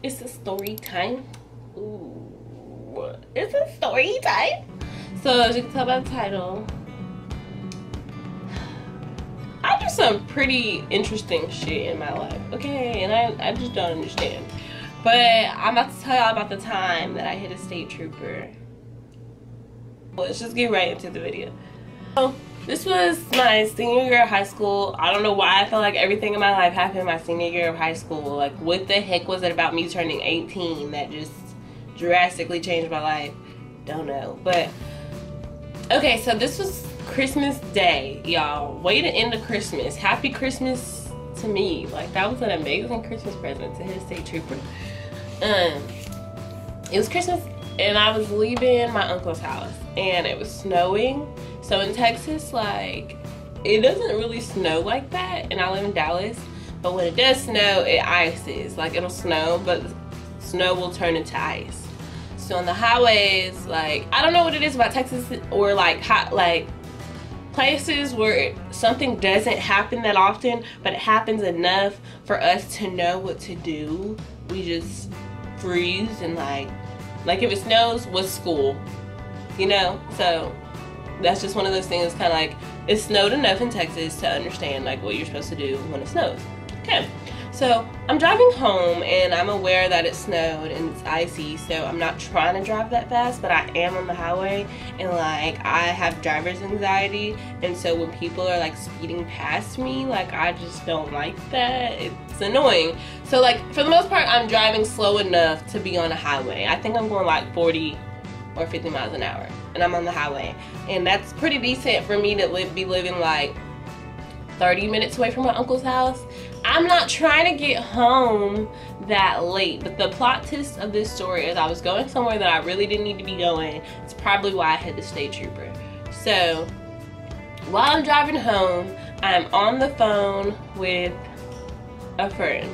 It's a story time. Ooh, it's a story time. So as you can tell by the title, I do some pretty interesting shit in my life, okay? And I just don't understand. But I'm about to tell y'all about the time that I hit a state trooper. Let's just get right into the video. So this was my senior year of high school. I don't know why I felt like everything in my life happened in my senior year of high school. Like, what the heck was it about me turning 18 that just drastically changed my life? Don't know. But okay, so this was Christmas Day, y'all. Way to end of Christmas. Happy Christmas to me. Like, that was an amazing Christmas present to hit a state trooper. It was Christmas and I was leaving my uncle's house and it was snowing. So in Texas, like, it doesn't really snow like that, and I live in Dallas, but when it does snow, it ices. Like, it'll snow, but snow will turn into ice. So on the highways, like, I don't know what it is about Texas or like hot, like places where something doesn't happen that often, but it happens enough for us to know what to do. We just freeze and like if it snows, what's school? You know? So that's just one of those things, kind of like, it snowed enough in Texas to understand like what you're supposed to do when it snows. Okay, so I'm driving home and I'm aware that it snowed and it's icy, so I'm not trying to drive that fast, but I am on the highway and like I have driver's anxiety, and so when people are like speeding past me, like I just don't like that. It's annoying. So like for the most part, I'm driving slow enough to be on a highway. I think I'm going like 40 or 50 miles an hour and I'm on the highway, and that's pretty decent for me to be living like 30 minutes away from my uncle's house. I'm not trying to get home that late, but the plot twist of this story is I was going somewhere that I really didn't need to be going. It's probably why I hit the state trooper. So while I'm driving home, I'm on the phone with a friend,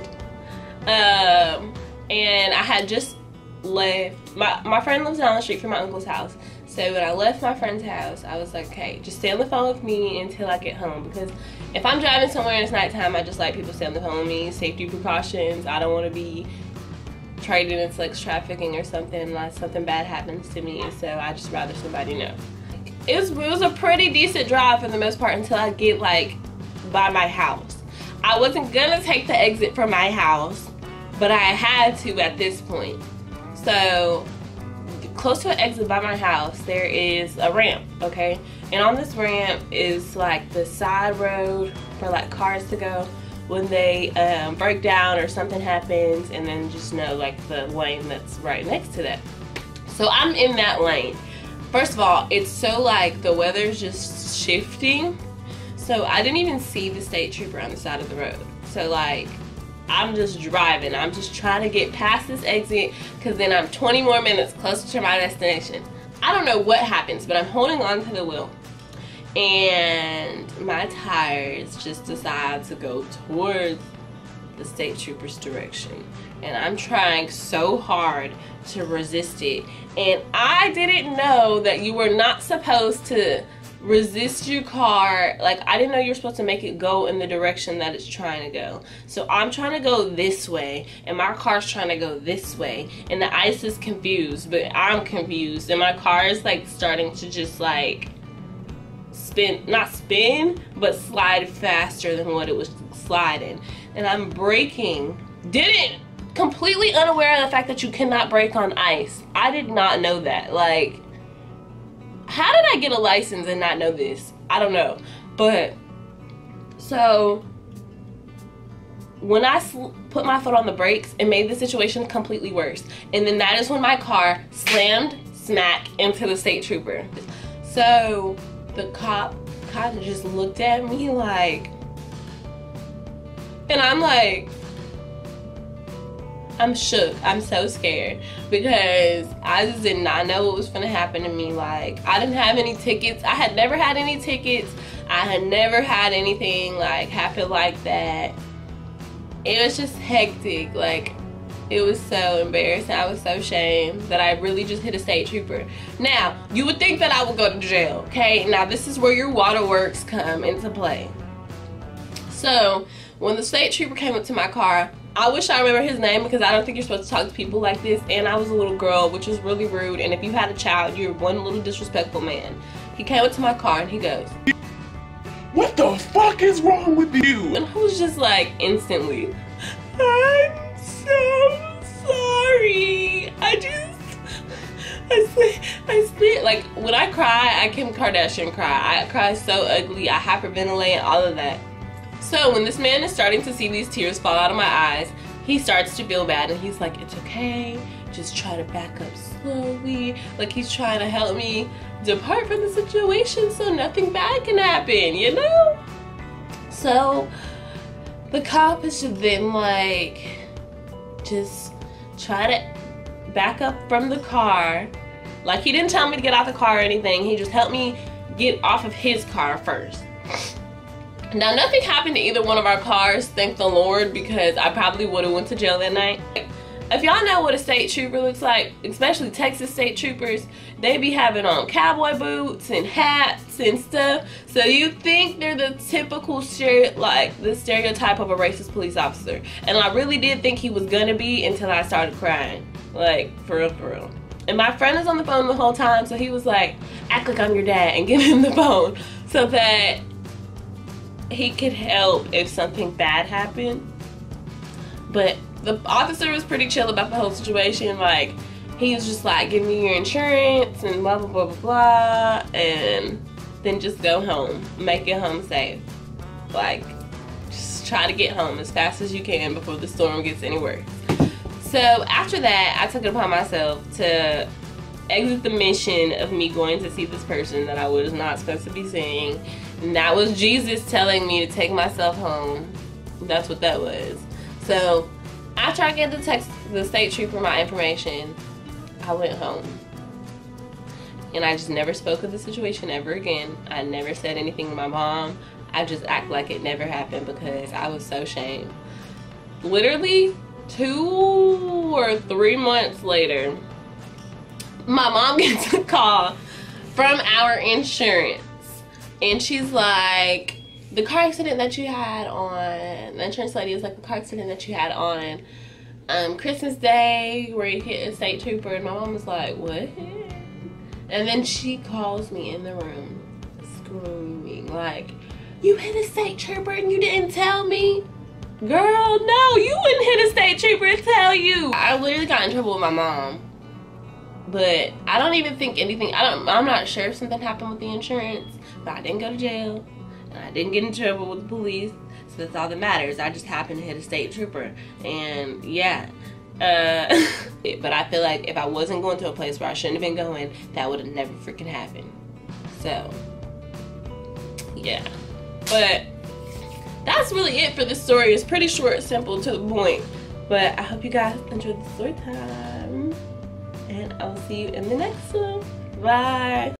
and I had just left. My friend lives down the street from my uncle's house. So when I left my friend's house, I was like, okay, just stay on the phone with me until I get home, because if I'm driving somewhere and it's nighttime, I just like people stay on the phone with me. Safety precautions. I don't want to be traded into like trafficking or something unless something bad happens to me. So I just rather somebody know. It was a pretty decent drive for the most part until I get like by my house. I wasn't gonna take the exit from my house, but I had to at this point. So close to an exit by my house, there is a ramp, okay? And on this ramp is like the side road for like cars to go when they break down or something happens, and then just know like the lane that's right next to that. So I'm in that lane. First of all, it's so like the weather's just shifting, so I didn't even see the state trooper on the side of the road. So like, I'm just driving. I'm just trying to get past this exit, because then I'm 20 more minutes closer to my destination. I don't know what happens, but I'm holding on to the wheel, and my tires just decide to go towards the state trooper's direction. And I'm trying so hard to resist it. And I didn't know that you were not supposed to resist your car. Like, I didn't know you were supposed to make it go in the direction that it's trying to go. So I'm trying to go this way and my car's trying to go this way, and the ice is confused, but I'm confused, and my car is like starting to just like not spin, but slide faster than what it was sliding. And I'm braking, completely unaware of the fact that you cannot brake on ice. I did not know that. Like, how did I get a license and not know this? I don't know. But so when I put my foot on the brakes, it made the situation completely worse. And then that is when my car slammed smack into the state trooper. So the cop kind of just looked at me like, and I'm like, I'm shook. I'm so scared because I just did not know what was going to happen to me. Like, I didn't have any tickets. I had never had any tickets. I had never had anything like happen like that. It was just hectic. Like, it was so embarrassing. I was so ashamed that I really just hit a state trooper. Now, you would think that I would go to jail, okay? Now, this is where your waterworks come into play. So, when the state trooper came up to my car, I wish I remember his name because I don't think you're supposed to talk to people like this. And I was a little girl, which is really rude. And if you had a child, you're one little disrespectful man. He came up to my car and he goes, "What the fuck is wrong with you?" And I was just like, instantly, "I'm so sorry. I spit." Like, when I cry, I Kim Kardashian cry. I cry so ugly. I hyperventilate, all of that. So when this man is starting to see these tears fall out of my eyes, he starts to feel bad and he's like, "It's okay. Just try to back up slowly." Like, he's trying to help me depart from the situation so nothing bad can happen, you know? So the cop is then like, just try to back up from the car. Like, he didn't tell me to get out the car or anything. He just helped me get off of his car first. Now, nothing happened to either one of our cars, thank the Lord, because I probably would have went to jail that night. If y'all know what a state trooper looks like, especially Texas state troopers, they be having on cowboy boots and hats and stuff. So you think they're the typical the stereotype of a racist police officer. And I really did think he was gonna be until I started crying. Like, for real, for real. And my friend was on the phone the whole time, so he was like, "Act like I'm your dad," and give him the phone so that he could help if something bad happened. But the officer was pretty chill about the whole situation. Like, he was just like, "Give me your insurance," and blah, blah, blah, blah, blah, and then just go home. Make it home safe. Like, just try to get home as fast as you can before the storm gets any worse. So after that, I took it upon myself to exit the mission of me going to see this person that I was not supposed to be seeing. And that was Jesus telling me to take myself home. That's what that was. So after I gave the state trooper my information, I went home. And I just never spoke of the situation ever again. I never said anything to my mom. I just act like it never happened because I was so ashamed. Literally 2 or 3 months later, my mom gets a call from our insurance. And she's like, "The car accident that you had on," the insurance lady is like, "The car accident that you had on Christmas Day where you hit a state trooper." And my mom was like, "What?" And then she calls me in the room screaming like, "You hit a state trooper and you didn't tell me?" Girl, no, you wouldn't hit a state trooper and tell you. I literally got in trouble with my mom. But I don't even think anything, I'm not sure if something happened with the insurance, but I didn't go to jail, and I didn't get in trouble with the police, so that's all that matters. I just happened to hit a state trooper, and yeah. But I feel like if I wasn't going to a place where I shouldn't have been going, that would have never freaking happened. So, yeah. But that's really it for this story. It's pretty short, simple, to the point. But I hope you guys enjoyed the story time. And I will see you in the next one. Bye.